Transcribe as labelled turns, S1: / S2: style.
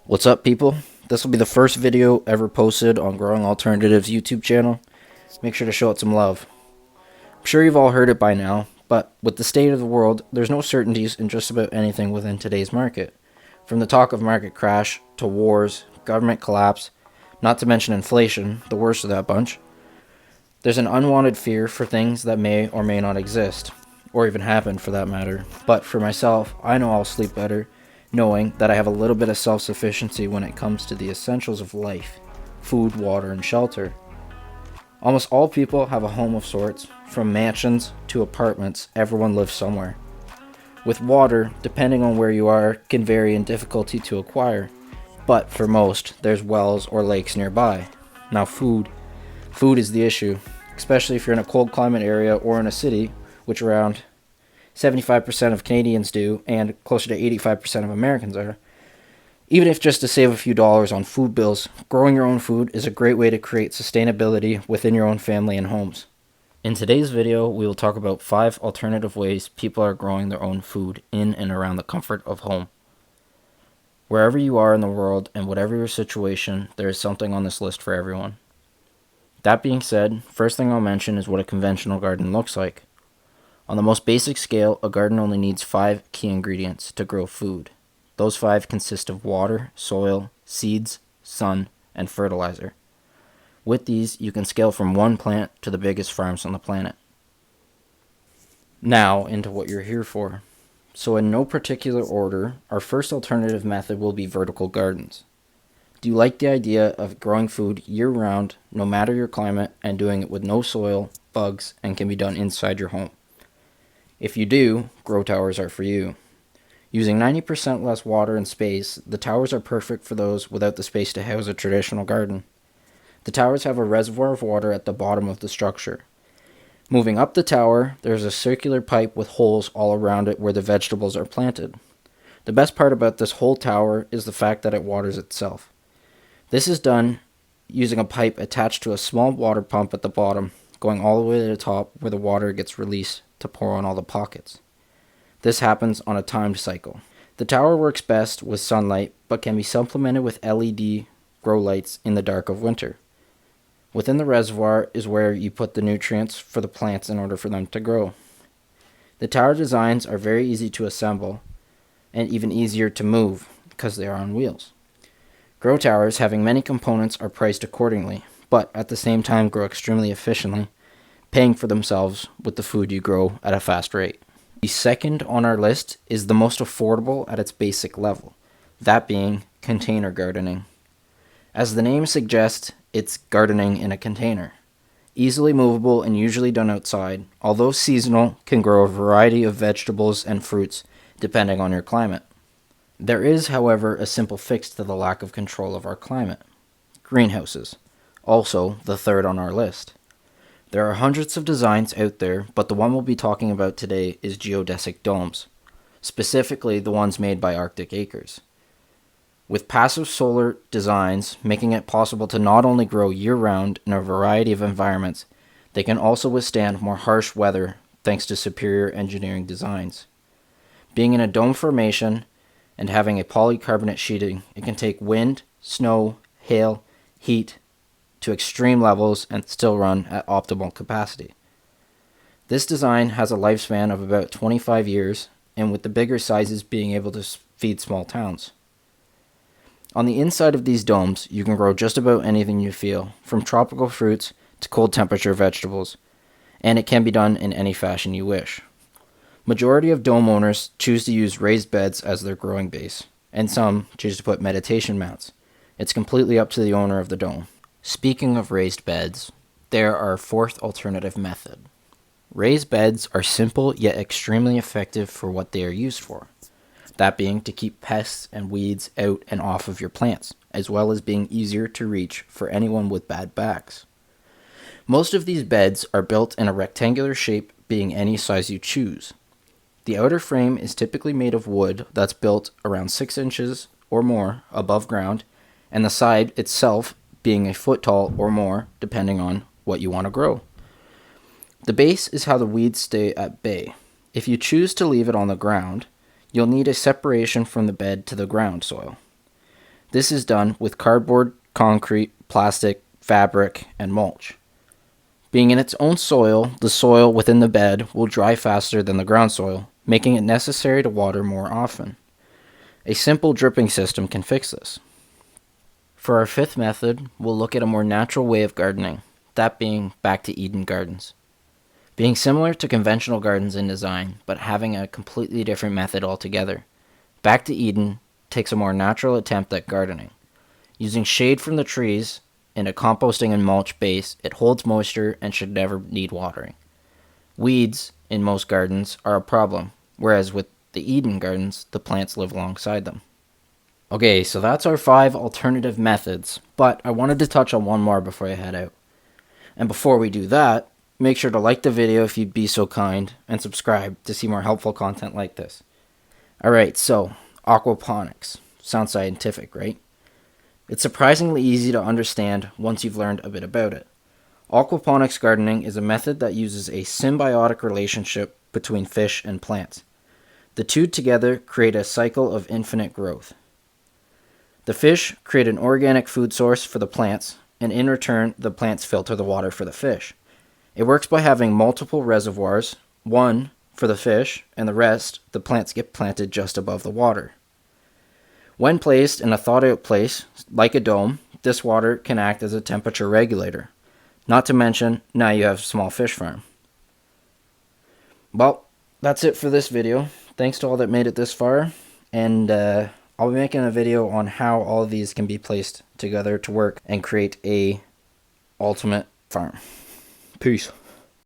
S1: What's up, people? This will be the first video ever posted on Growing Alternatives YouTube channel. Make sure to show it some love. I'm sure you've all heard it by now, but with the state of the world, there's no certainties in just about anything within today's market. From the talk of market crash to wars, government collapse, not to mention inflation, the worst of that bunch, there's an unwanted fear for things that may or may not exist, or even happen for that matter. But for myself, I know I'll sleep better knowing that I have a little bit of self-sufficiency when it comes to the essentials of life: food, water, and shelter. Almost all people have a home of sorts. From mansions to apartments, everyone lives somewhere. With water, depending on where you are, can vary in difficulty to acquire, but for most, there's wells or lakes nearby. Now food is the issue, especially if you're in a cold climate area or in a city, which around 75% of Canadians do, and closer to 85% of Americans are. Even if just to save a few dollars on food bills, growing your own food is a great way to create sustainability within your own family and homes. In today's video, we will talk about 5 alternative ways people are growing their own food in and around the comfort of home. Wherever you are in the world and whatever your situation, there is something on this list for everyone. That being said, first thing I'll mention is what a conventional garden looks like. On the most basic scale, a garden only needs 5 key ingredients to grow food. Those 5 consist of water, soil, seeds, sun, and fertilizer. With these, you can scale from one plant to the biggest farms on the planet. Now, into what you're here for. So in no particular order, our first alternative method will be vertical gardens. Do you like the idea of growing food year-round, no matter your climate, and doing it with no soil, bugs, and can be done inside your home? If you do, grow towers are for you. Using 90% less water and space, the towers are perfect for those without the space to house a traditional garden. The towers have a reservoir of water at the bottom of the structure. Moving up the tower, there is a circular pipe with holes all around it where the vegetables are planted. The best part about this whole tower is the fact that it waters itself. This is done using a pipe attached to a small water pump at the bottom, going all the way to the top where the water gets released to pour on all the pockets. This happens on a timed cycle. The tower works best with sunlight, but can be supplemented with LED grow lights in the dark of winter. Within the reservoir is where you put the nutrients for the plants in order for them to grow. The tower designs are very easy to assemble, and even easier to move because they are on wheels. Grow towers having many components are priced accordingly, but at the same time grow extremely efficiently, paying for themselves with the food you grow at a fast rate. The second on our list is the most affordable at its basic level, that being container gardening. As the name suggests, it's gardening in a container. Easily movable and usually done outside, although seasonal, can grow a variety of vegetables and fruits depending on your climate. There is, however, a simple fix to the lack of control of our climate: greenhouses, also the third on our list. There are hundreds of designs out there, but the one we'll be talking about today is geodesic domes, specifically the ones made by Arctic Acres. With passive solar designs making it possible to not only grow year-round in a variety of environments, they can also withstand more harsh weather thanks to superior engineering designs. Being in a dome formation and having a polycarbonate sheeting, it can take wind, snow, hail, heat to extreme levels and still run at optimal capacity. This design has a lifespan of about 25 years, and with the bigger sizes being able to feed small towns. On the inside of these domes, you can grow just about anything you feel, from tropical fruits to cold temperature vegetables, and it can be done in any fashion you wish. Majority of dome owners choose to use raised beds as their growing base, and some choose to put meditation mats. It's completely up to the owner of the dome. Speaking of raised beds, there are our fourth alternative method. Raised beds are simple yet extremely effective for what they are used for. That being to keep pests and weeds out and off of your plants, as well as being easier to reach for anyone with bad backs. Most of these beds are built in a rectangular shape, being any size you choose. The outer frame is typically made of wood that's built around 6 inches or more above ground, and the side itself being a foot tall or more, depending on what you want to grow. The base is how the weeds stay at bay. If you choose to leave it on the ground, you'll need a separation from the bed to the ground soil. This is done with cardboard, concrete, plastic, fabric, and mulch. Being in its own soil, the soil within the bed will dry faster than the ground soil, making it necessary to water more often. A simple dripping system can fix this. For our fifth method, we'll look at a more natural way of gardening, that being back to Eden gardens. Being similar to conventional gardens in design, but having a completely different method altogether. Back to Eden takes a more natural attempt at gardening. Using shade from the trees and a composting and mulch base, it holds moisture and should never need watering. Weeds in most gardens are a problem, whereas with the Eden gardens, the plants live alongside them. Okay, so that's our 5 alternative methods, but I wanted to touch on one more before I head out. And before we do that, make sure to like the video if you'd be so kind, and subscribe to see more helpful content like this. Alright, so, aquaponics. Sounds scientific, right? It's surprisingly easy to understand once you've learned a bit about it. Aquaponics gardening is a method that uses a symbiotic relationship between fish and plants. The two together create a cycle of infinite growth. The fish create an organic food source for the plants, and in return, the plants filter the water for the fish. It works by having multiple reservoirs, one for the fish, and the rest, the plants get planted just above the water. When placed in a thought-out place, like a dome, this water can act as a temperature regulator. Not to mention, now you have a small fish farm. Well, that's it for this video. Thanks to all that made it this far, and I'll be making a video on how all of these can be placed together to work and create a ultimate farm. Peace.